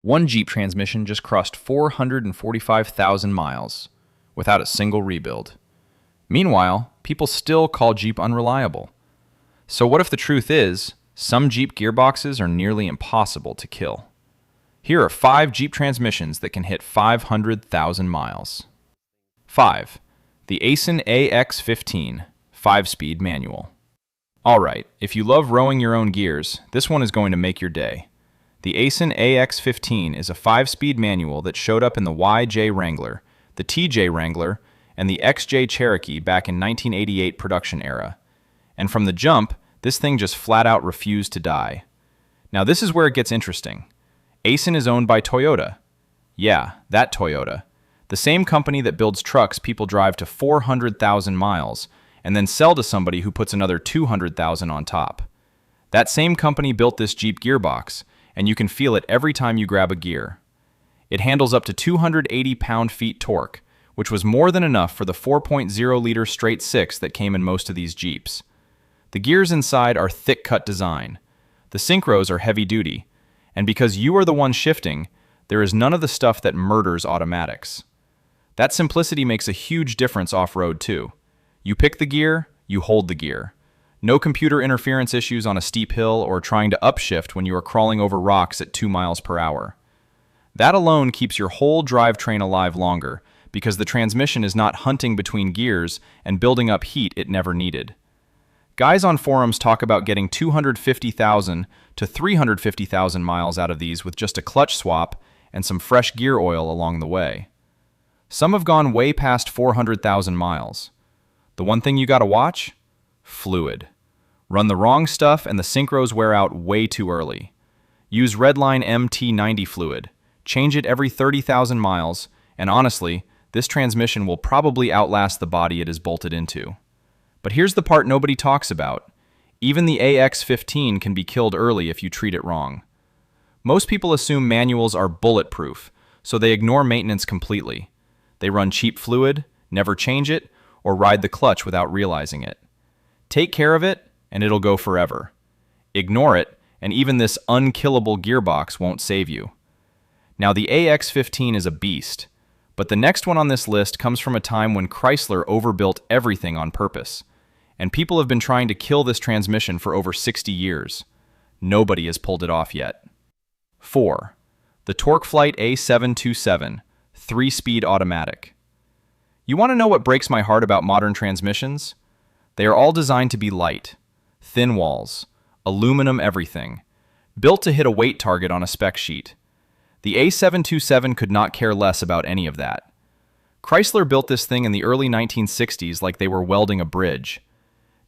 One Jeep transmission just crossed 445,000 miles without a single rebuild. Meanwhile, people still call Jeep unreliable. So what if the truth is, some Jeep gearboxes are nearly impossible to kill? Here are 5 Jeep transmissions that can hit 500,000 miles. 5. The ASIN AX15 5-speed manual. Alright, if you love rowing your own gears, this one is going to make your day. The ASIN AX15 is a 5-speed manual that showed up in the YJ Wrangler, the TJ Wrangler, and the XJ Cherokee back in 1988 production era. And from the jump, this thing just flat out refused to die. Now this is where it gets interesting. ASIN is owned by Toyota. Yeah, that Toyota. The same company that builds trucks people drive to 400,000 miles and then sell to somebody who puts another 200,000 on top. That same company built this Jeep gearbox, and you can feel it every time you grab a gear. It handles up to 280 pound-feet torque, which was more than enough for the 4.0-liter straight six that came in most of these Jeeps. The gears inside are thick-cut design. The synchros are heavy-duty, and because you are the one shifting, there is none of the stuff that murders automatics. That simplicity makes a huge difference off-road too. You pick the gear, you hold the gear. No computer interference issues on a steep hill or trying to upshift when you are crawling over rocks at 2 miles per hour. That alone keeps your whole drivetrain alive longer because the transmission is not hunting between gears and building up heat it never needed. Guys on forums talk about getting 250,000 to 350,000 miles out of these with just a clutch swap and some fresh gear oil along the way. Some have gone way past 400,000 miles. The one thing you gotta watch? Fluid. Run the wrong stuff and the synchros wear out way too early. Use Redline MT90 fluid. Change it every 30,000 miles, and honestly, this transmission will probably outlast the body it is bolted into. But here's the part nobody talks about. Even the AX15 can be killed early if you treat it wrong. Most people assume manuals are bulletproof, so they ignore maintenance completely. They run cheap fluid, never change it, or ride the clutch without realizing it. Take care of it, and it'll go forever. Ignore it, and even this unkillable gearbox won't save you. Now the AX15 is a beast, but the next one on this list comes from a time when Chrysler overbuilt everything on purpose, and people have been trying to kill this transmission for over 60 years. Nobody has pulled it off yet. 4. The TorqueFlight A727 3-speed automatic. You want to know what breaks my heart about modern transmissions? They are all designed to be light, thin walls, aluminum everything, built to hit a weight target on a spec sheet. The A727 could not care less about any of that. Chrysler built this thing in the early 1960s like they were welding a bridge.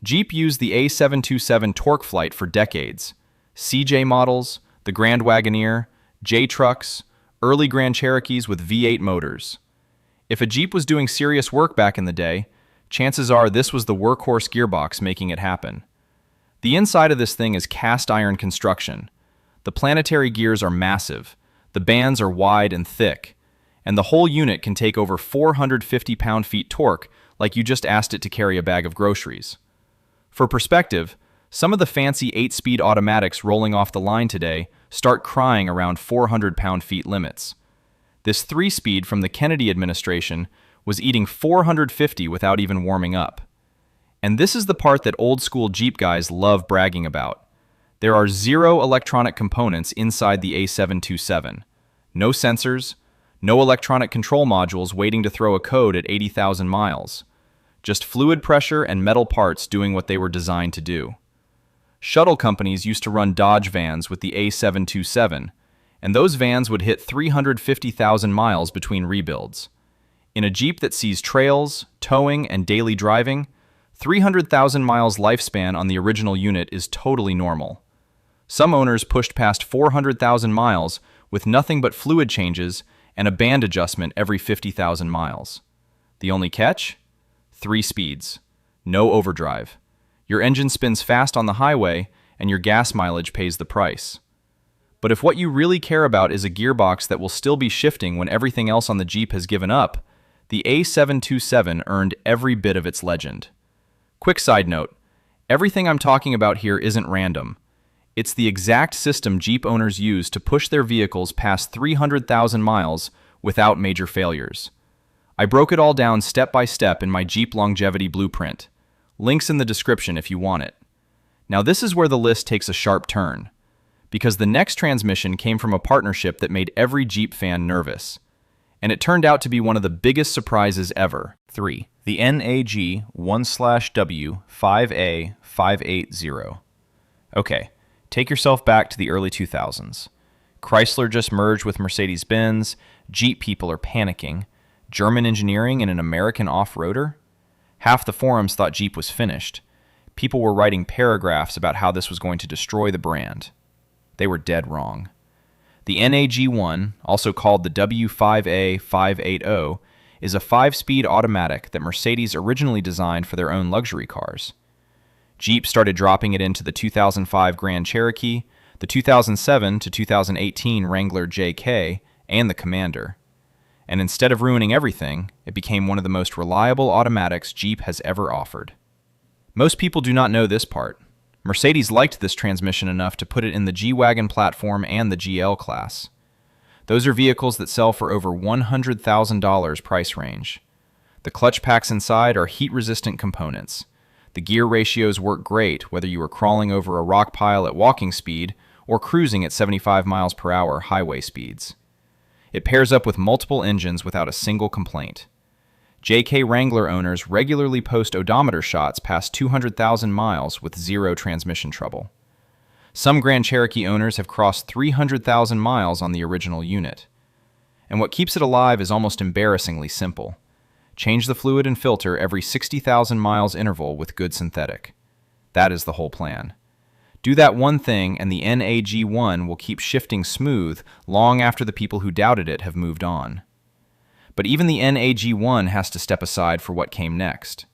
Jeep used the A727 TorqueFlight for decades. CJ models, the Grand Wagoneer, J trucks, early Grand Cherokees with V8 motors. If a Jeep was doing serious work back in the day, chances are this was the workhorse gearbox making it happen. The inside of this thing is cast iron construction. The planetary gears are massive, the bands are wide and thick, and the whole unit can take over 450 pound-feet torque like you just asked it to carry a bag of groceries. For perspective, some of the fancy 8-speed automatics rolling off the line today start crying around 400 pound-feet limits. This 3-speed from the Kennedy administration was eating 450 without even warming up. And this is the part that old-school Jeep guys love bragging about. There are 0 electronic components inside the A727. No sensors, no electronic control modules waiting to throw a code at 80,000 miles. Just fluid pressure and metal parts doing what they were designed to do. Shuttle companies used to run Dodge vans with the A727, and those vans would hit 350,000 miles between rebuilds. In a Jeep that sees trails, towing, and daily driving, 300,000 miles lifespan on the original unit is totally normal. Some owners pushed past 400,000 miles with nothing but fluid changes and a band adjustment every 50,000 miles. The only catch? 3 speeds. No overdrive. Your engine spins fast on the highway, and your gas mileage pays the price. But if what you really care about is a gearbox that will still be shifting when everything else on the Jeep has given up, the A727 earned every bit of its legend. Quick side note, everything I'm talking about here isn't random. It's the exact system Jeep owners use to push their vehicles past 300,000 miles without major failures. I broke it all down step by step in my Jeep Longevity Blueprint. Links in the description if you want it. Now this is where the list takes a sharp turn, because the next transmission came from a partnership that made every Jeep fan nervous. And it turned out to be one of the biggest surprises ever. 3. The NAG 1/W5A580. Okay, take yourself back to the early 2000s. Chrysler just merged with Mercedes-Benz, Jeep people are panicking, German engineering and an American off-roader? Half the forums thought Jeep was finished. People were writing paragraphs about how this was going to destroy the brand. They were dead wrong. The NAG1, also called the W5A580, is a 5-speed automatic that Mercedes originally designed for their own luxury cars. Jeep started dropping it into the 2005 Grand Cherokee, the 2007 to 2018 Wrangler JK, and the Commander. And instead of ruining everything, it became one of the most reliable automatics Jeep has ever offered. Most people do not know this part. Mercedes liked this transmission enough to put it in the G-Wagon platform and the GL class. Those are vehicles that sell for over $100,000 price range. The clutch packs inside are heat-resistant components. The gear ratios work great whether you are crawling over a rock pile at walking speed or cruising at 75 miles per hour highway speeds. It pairs up with multiple engines without a single complaint. JK Wrangler owners regularly post odometer shots past 200,000 miles with zero transmission trouble. Some Grand Cherokee owners have crossed 300,000 miles on the original unit. And what keeps it alive is almost embarrassingly simple. Change the fluid and filter every 60,000 miles interval with good synthetic. That is the whole plan. Do that one thing and the NAG1 will keep shifting smooth long after the people who doubted it have moved on. But even the NAG1 has to step aside for what came next.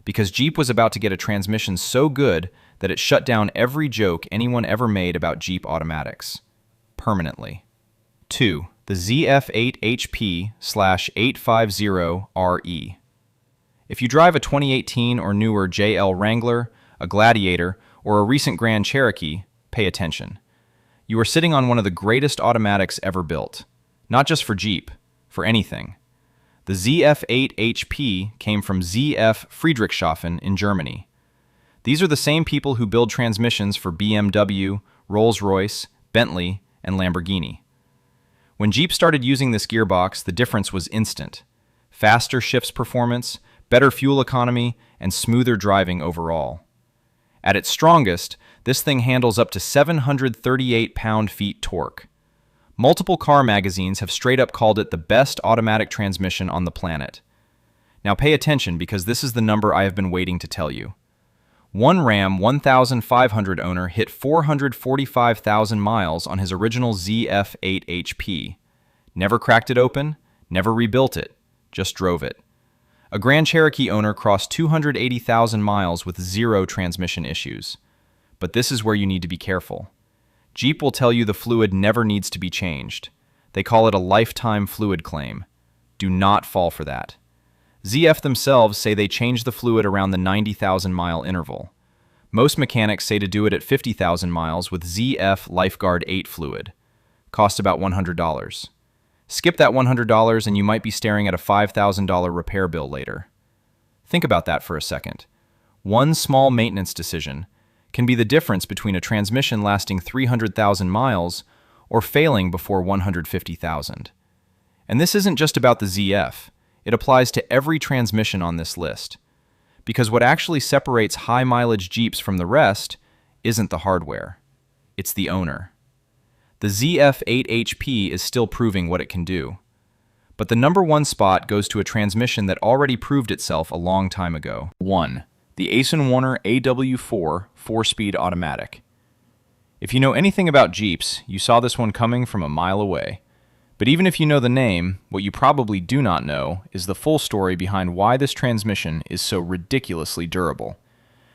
Because Jeep was about to get a transmission so good that it shut down every joke anyone ever made about Jeep automatics. Permanently. 2. The ZF8HP/850RE. If you drive a 2018 or newer JL Wrangler, a Gladiator, or a recent Grand Cherokee, pay attention. You are sitting on one of the greatest automatics ever built. Not just for Jeep, for anything. The ZF8HP came from ZF Friedrichshafen in Germany. These are the same people who build transmissions for BMW, Rolls-Royce, Bentley, and Lamborghini. When Jeep started using this gearbox, the difference was instant. Faster shifts performance, better fuel economy, and smoother driving overall. At its strongest, this thing handles up to 738 pound-feet torque. Multiple car magazines have straight up called it the best automatic transmission on the planet. Now pay attention because this is the number I have been waiting to tell you. One Ram 1500 owner hit 445,000 miles on his original ZF8HP. Never cracked it open, never rebuilt it, just drove it. A Grand Cherokee owner crossed 280,000 miles with zero transmission issues. But this is where you need to be careful. Jeep will tell you the fluid never needs to be changed. They call it a lifetime fluid claim. Do not fall for that. ZF themselves say they change the fluid around the 90,000 mile interval. Most mechanics say to do it at 50,000 miles with ZF Lifeguard 8 fluid. Cost about $100. Skip that $100 and you might be staring at a $5,000 repair bill later. Think about that for a second. One small maintenance decision can be the difference between a transmission lasting 300,000 miles or failing before 150,000. And this isn't just about the ZF. It applies to every transmission on this list. Because what actually separates high-mileage Jeeps from the rest isn't the hardware. It's the owner. The ZF8HP is still proving what it can do. But the number one spot goes to a transmission that already proved itself a long time ago. 1. The Warner AW4 4-speed automatic. If you know anything about Jeeps, you saw this one coming from a mile away. But even if you know the name, what you probably do not know is the full story behind why this transmission is so ridiculously durable.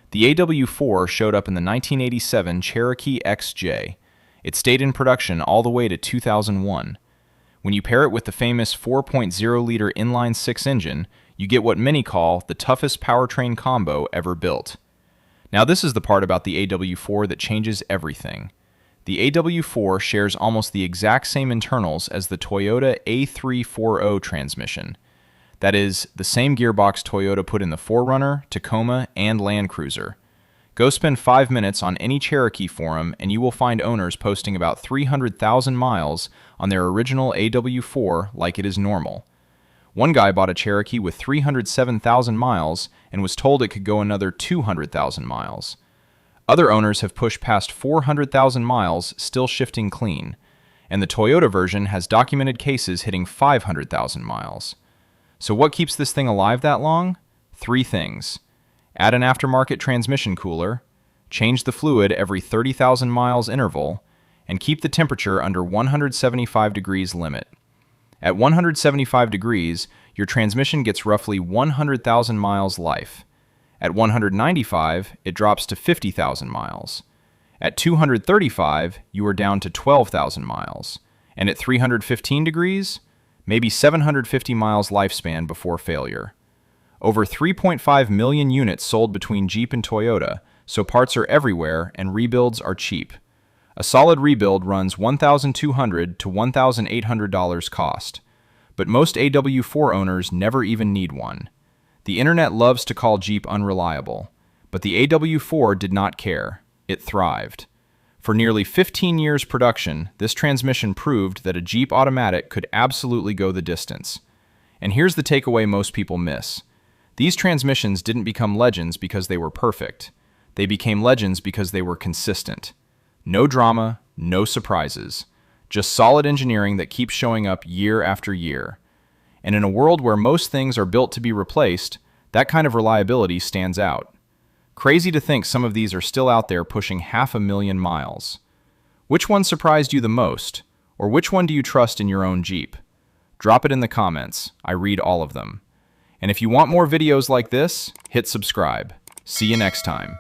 The AW4 showed up in the 1987 Cherokee XJ. It stayed in production all the way to 2001. When you pair it with the famous 4.0-liter inline-six engine, you get what many call the toughest powertrain combo ever built. Now this is the part about the AW4 that changes everything. The AW4 shares almost the exact same internals as the Toyota A340 transmission. That is, the same gearbox Toyota put in the 4Runner, Tacoma, and Land Cruiser. Go spend 5 minutes on any Cherokee forum and you will find owners posting about 300,000 miles on their original AW4 like it is normal. One guy bought a Cherokee with 307,000 miles and was told it could go another 200,000 miles. Other owners have pushed past 400,000 miles, still shifting clean, and the Toyota version has documented cases hitting 500,000 miles. So what keeps this thing alive that long? 3 things. Add an aftermarket transmission cooler, change the fluid every 30,000 miles interval, and keep the temperature under 175 degrees limit. At 175 degrees, your transmission gets roughly 100,000 miles life. At 195, it drops to 50,000 miles. At 235, you are down to 12,000 miles. And at 315 degrees, maybe 750 miles lifespan before failure. Over 3.5 million units sold between Jeep and Toyota, so parts are everywhere and rebuilds are cheap. A solid rebuild runs $1,200 to $1,800 cost, but most AW4 owners never even need one. The internet loves to call Jeep unreliable, but the AW4 did not care. It thrived. For nearly 15 years production, this transmission proved that a Jeep automatic could absolutely go the distance. And here's the takeaway most people miss. These transmissions didn't become legends because they were perfect. They became legends because they were consistent. No drama, no surprises. Just solid engineering that keeps showing up year after year. And in a world where most things are built to be replaced, that kind of reliability stands out. Crazy to think some of these are still out there pushing 500,000 miles. Which one surprised you the most? Or which one do you trust in your own Jeep? Drop it in the comments. I read all of them. And if you want more videos like this, hit subscribe. See you next time.